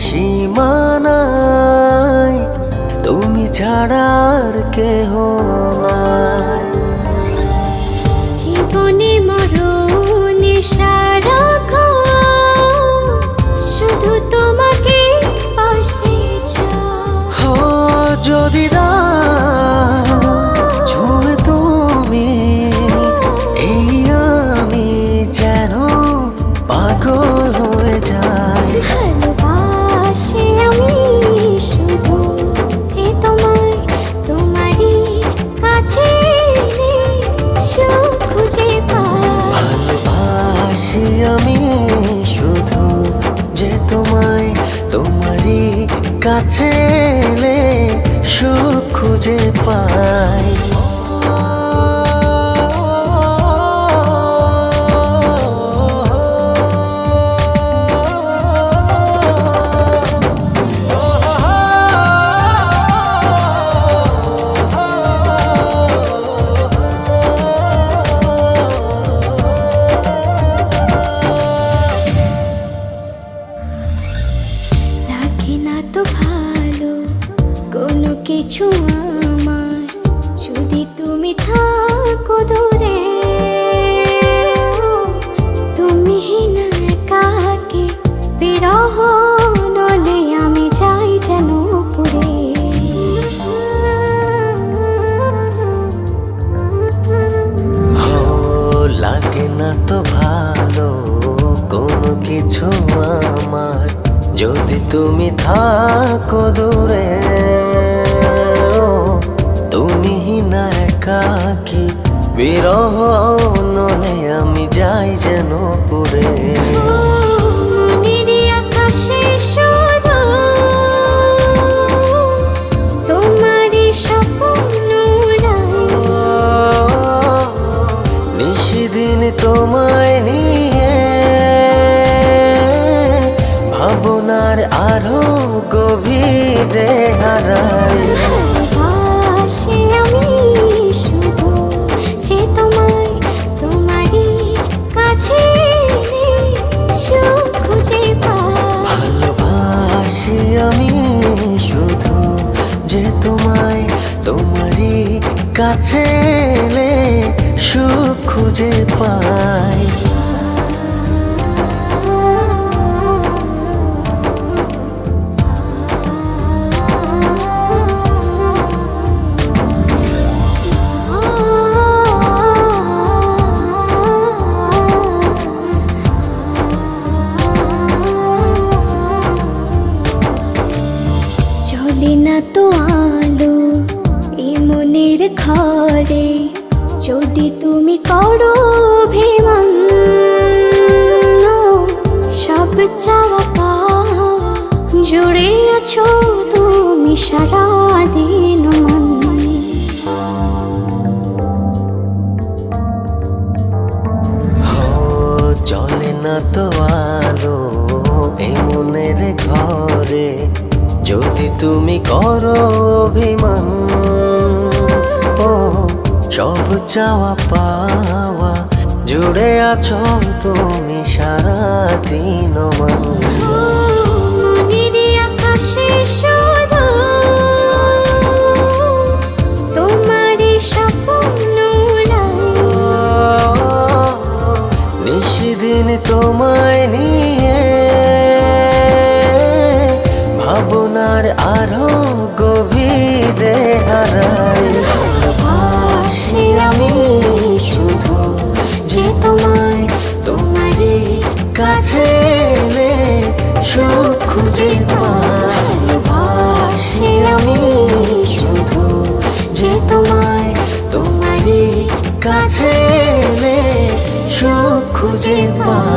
সীমানায় তুমি ছাড়া আর কেহ নাই। জীবনে মরণে সারাক্ষণ শুধু তোমাকে পাশে চাই। যদি ছুঁয়ে তুমি এই আমি যেন পাগল হয়ে যাই। ভালোবাসি আমি শুধু যে তোমায়, তোমারই কাছে সুখ খুঁজে পাই। ভালোবাসি আমি শুধু যে তোমায়, তোমারই কাছে এলে সুখ খুঁজে পাই। লাগে না তো ভালো কোনো কিছু আমার, যদি তুমি থাকো দূরে। তুমি না একাকে বিরহ নলে আমি যাই যেন পুরে। লাগে না তো ভালো কোনো কিছু আমার, যদি তুমি থাকো দূরে। তুমি না একাকি বিরহ নলে আমি যাই যেন পুরে। মনের আকাশে শুধু তোমারই স্বপ্ন নিশিদিন তোমায় নিয়ে ভাবনার আরো গভীরে হারাই। ভালোবাসি আমি শুধু যে তোমায়, তোমারই কাছে সুখ খুঁজে পাই। ভালোবাসি আমি শুধু যে তোমায়, তোমারই কাছে এলে সুখ খুঁজে পাই। চলে না তো আলো এই মনের ঘরে, যদি তুমি করো অভিমান। সব চাওয়া পাওয়া জুড়ে আছো তুমি সারাদিন মন। চলে না তো আলো এই মনের ঘরে, যদি তুমি করো অভিমান। সব চাওয়া পাওয়া জুড়ে আছো তুমি সারাদিন মন। মনের আকাশে শুধু তোমারই স্বপ্ন নিশিদিন তোমায় নিয়ে ভাবনার আরো গভীরে হারাই। ভালোবাসি আমি শুধু যে তোমায়, তোমারই কাছে এলে সুখ খুঁজে পাই। ভালোবাসি আমি শুধু যে তোমায়, তোমারই কাছে এলে সুখ খুঁজে পাই।